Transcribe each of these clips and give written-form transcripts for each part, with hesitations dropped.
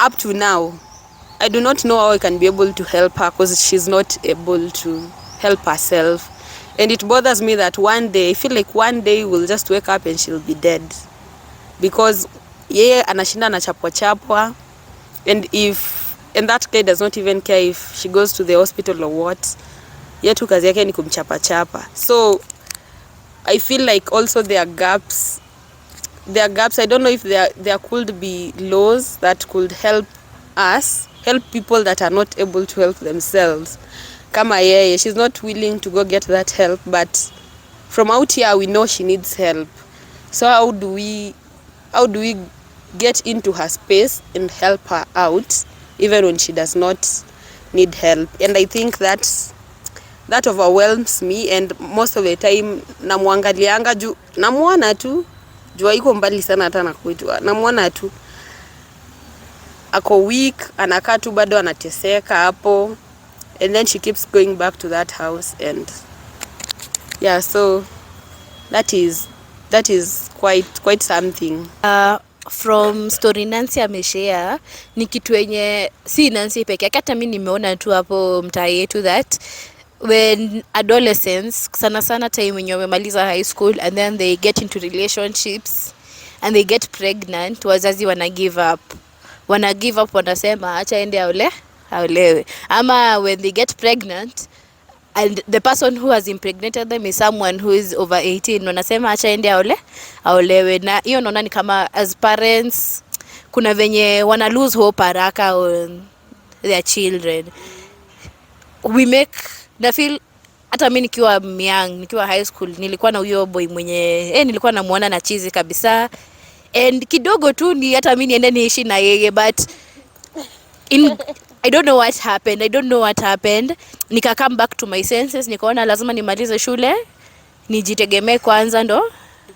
up to now, I do not know how I can be able to help her because she's not able to help herself. And it bothers me that one day, I feel like one day we'll just wake up and she'll be dead. Because yeye anashinda anachapwa, and that guy does not even care if she goes to the hospital or what. Yetu kazi yake ni kumchapa. So I feel like also there are gaps. I don't know if there could be laws that could help people that are not able to help themselves. Kama yeye, she's not willing to go get that help, but from out here we know she needs help. So how do we get into her space and help her out even when she does not need help? And I think that overwhelms me, and most of the time namwangalianga juu namuona tu juu haiko mbali sana hata na kwetu, namuona tu ako weak, anakaa tu bado anateseka hapo, and then she keeps going back to that house. And yeah, so that is quite something. From story Nancy ameshare ni kitu yenye si Nancy peke yake, hata mimi nimeona tu hapo mtaa yetu that when adolescents sana time when wamemaliza high school and then they get into relationships and they get pregnant, wazazi wana give up, wanasema acha ende aolewe. Ama when they get pregnant and the person who has impregnated them is someone who is over 18, wanasema acha ende aolewe. Na hiyo naona ni kama as parents kuna venye wana lose hope haraka on their children. Na feel hata mimi nikiwa high school nilikuwa na huyo boy mwenye nilikuwa namuona na chizi kabisa, and kidogo tu ni hata mimi niende niishi na yeye, but I don't know what happened. Nika come back to my senses, nikaona lazima nimalize shule, nijitegemee kwanza ndo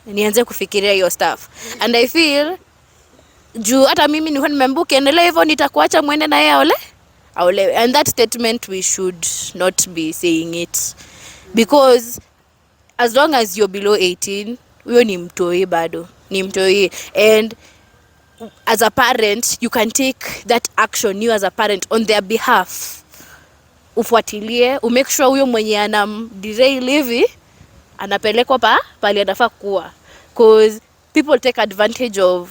nianze kufikiria hiyo stuff. And I feel juu hata mimi nilikuwa nimeambuka endelea hivyo nitakuacha muende na yeye aolewe. And that statement we should not be saying it, because as long as you're below 18, huyo ni mtoi bado, ni mtoi. And as a parent you can take that action, you as a parent on their behalf, ufuatilie, umake sure huyo mwenye anamderail hivi anapelekwa pale anafaa kuwa, because people take advantage of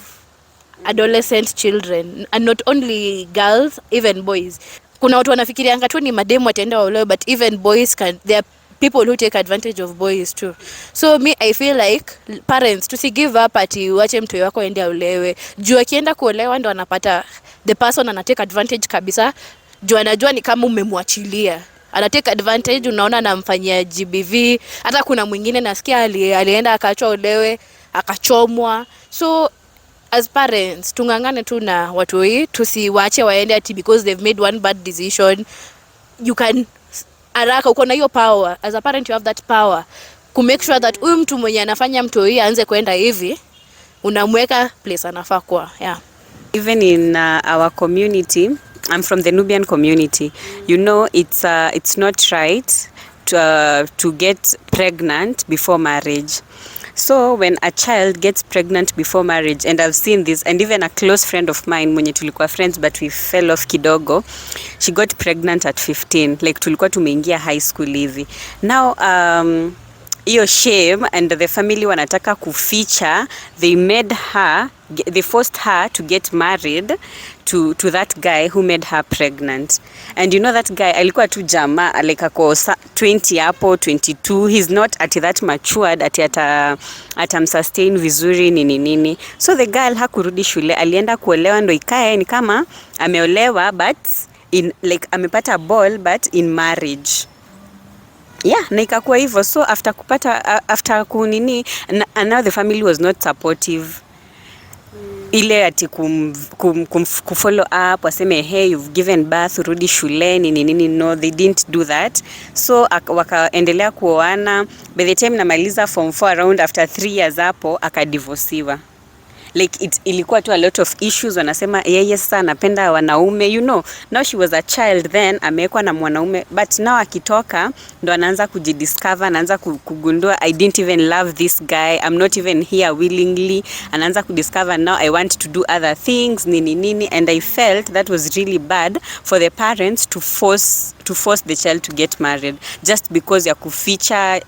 adolescent children, and not only girls, even boys. Kuna watu wanafikirianga tu ni mademu wataenda waolewe, but even boys there are people who take advantage of boys too. So I feel like parents to give up ati uache mtu wako aende aolewe, juu akienda kuolewa ndo anapata the person ana take advantage kabisa, juu anajua ni kama umemwachilia, ana take advantage, unaona anamfanyia GBV. Hata kuna mwingine nasikia alienda akaachwa olewe akachomwa. So as parents tungangane tu na watu hii, tusiwache waende ati because they've made one bad decision. You can haraka, uko na hiyo power as a parent, you have that power to make sure that huyu mtu mwenye anafanya mtu hii aanze kwenda hivi, unamweka place anafaa kwa. Yeah, even in our community, I'm from the Nubian community, you know, it's not right to get pregnant before marriage. So when a child gets pregnant before marriage, and I've seen this, and even a close friend of mine mwenye tulikuwa friends but we fell off kidogo, she got pregnant at 15, like tulikuwa tumeingia high school hivi. Now hiyo shame and the family wanataka kuficha, they forced her to get married to that guy who made her pregnant. And you know that guy alikuwa tu jamaa like ako 20 hapo 22, he's not at that matured atamsustain vizuri nini. So the girl hakurudi shule, alienda kuolewa, ndo ikae ni kama ameolewa but in like amepata ball but in marriage. Yeah, na ikakuwa hivyo. So after kunini, and now the family was not supportive. Ile ati kufollow up, waseme hey, you've given birth, rudi shule nini. No, they didn't do that. So wakaendelea kuoana. By the time namaliza form 4 around after 3 years hapo akadivorciwa. like ilikuwa tu a lot of issues, wanasema yeye sasa anapenda wanaume, you know. Now she was a child then, amewekwa na mwanaume, but now akitoka ndo anaanza kujidiscover, anaanza kugundua I didn't even love this guy, I'm not even here willingly. Anaanza kudiscover now I want to do other things, nini, and I felt that was really bad for the parents to force the child to get married just because ya kuficha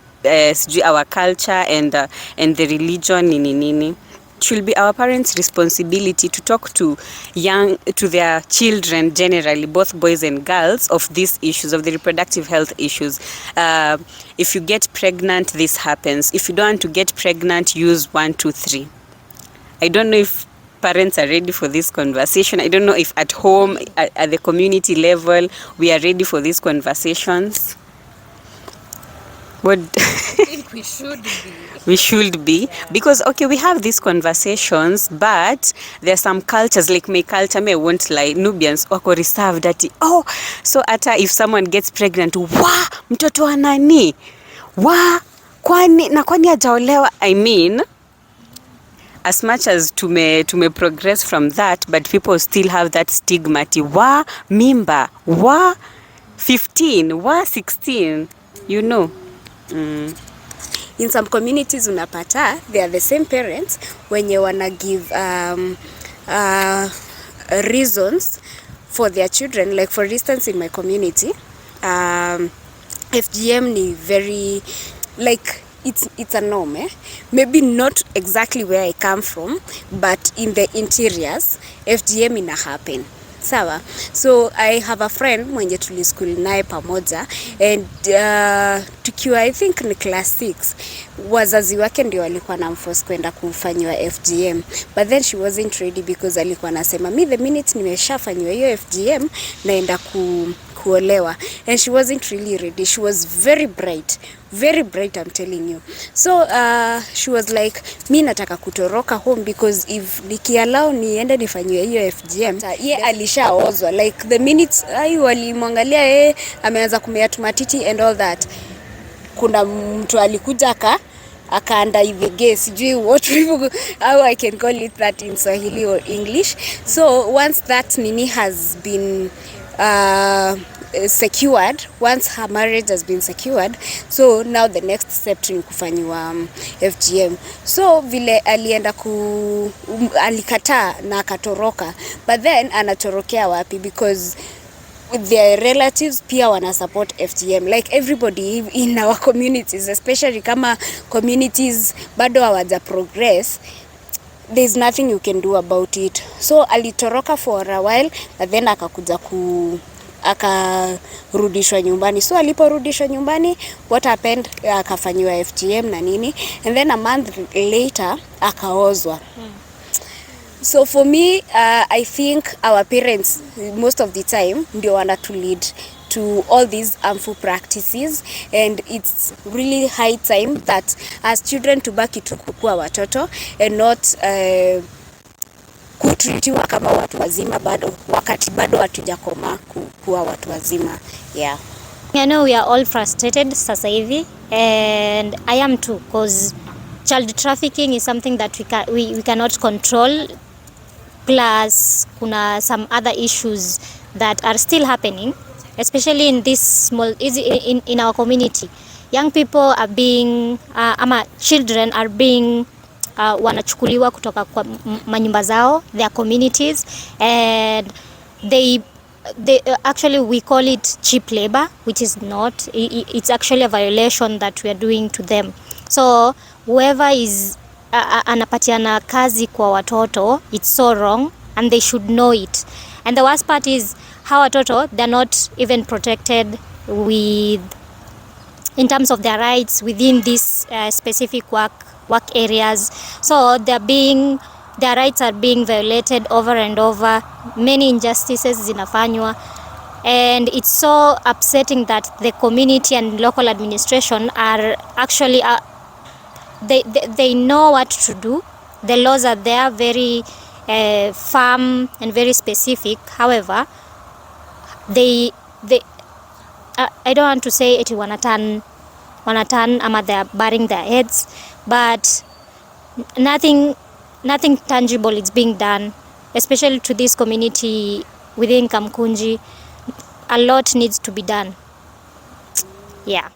our culture and the religion, nini. It should be our parents' responsibility to talk to their children generally, both boys and girls, of these issues, of the reproductive health issues. If you get pregnant, this happens. If you don't want to get pregnant, use 1, 2, 3. I don't know if parents are ready for this conversation. I don't know if at home, at the community level, we are ready for these conversations. What? I think we should be. We should be, because okay, we have these conversations, but there are some cultures, like my culture, I won't lie, Nubians wako reserved ati, oh, so ata if someone gets pregnant, wa mtoto wa nani, wa kwani hajaolewa. I mean, as much as tume progress from that, but people still have that stigma ati, wa mimba, wa 15, wa 16, you know. In some communities unapata they are the same parents wenye wana give reasons for their children. Like for instance, in my community, FGM ni very, like, it's a norm, maybe not exactly where I come from, but in the interiors FGM ina happen. Sawa. So I have a friend mwenye tulischool naye pamoja, and tukiwa I think ni class 6, wazazi wake ndio walikuwa namforce kwenda kufanywa FGM, but then she wasn't ready because alikuwa anasema me the minute nimeshafanywa hiyo FGM naenda kuolewa, and she wasn't really ready. She was very bright, I'm telling you. So she was like, mi nataka kutoroka home because if nikiallow niende nifanywe hiyo FGM, ye alishaozwa, like the minute walimwangalia ameanza kumea tumatiti and all that, kuna mtu alikuja akaanda hivi gay, sijui what people, how I can call it that in Swahili or English. So once that nini has been secured, once her marriage has been secured, so now the next step ni kufanywa FGM. So vile alienda alikataa na akatoroka, but then anatorokea wapi? Because their relatives pia wana support FGM, like everybody in our communities, especially kama communities bado hawaja progress, there's nothing you can do about it. So alitoroka for a while, but then akakuja akarudishwa nyumbani. So aliporudishwa nyumbani, what happened, akafanywa FGM na nini, and then a month later akaozwa. So for me, I think our parents most of the time ndio wana to lead to all these harmful practices, and it's really high time that as children tubaki tukukua watoto and not kutritiwa kama watu wazima bado wakati bado hatujakoma kuwa watu wazima. Yeah. I know we are all frustrated sasa hivi, and I am too, because child trafficking is something that we cannot control, plus kuna some other issues that are still happening, especially in this small in our community. Young people are being children are being wanachukuliwa kutoka kwa manyumba zao, their communities, and they actually, we call it cheap labor, which is not. It's actually a violation that we are doing to them. So whoever is anapatiana kazi kwa watoto, it's so wrong, and they should know it. And the worst part is how watoto, they're not even protected in terms of their rights within this specific work areas. So their rights are being violated over and over. Many injustices zinafanywa, and it's so upsetting that the community and local administration are actually they know what to do. The laws are there, very firm and very specific. However, they I don't want to say eti wanatan ama they are burying their heads, but nothing nothing tangible is being done, especially to this community within Kamkunji. A lot needs to be done. Yeah.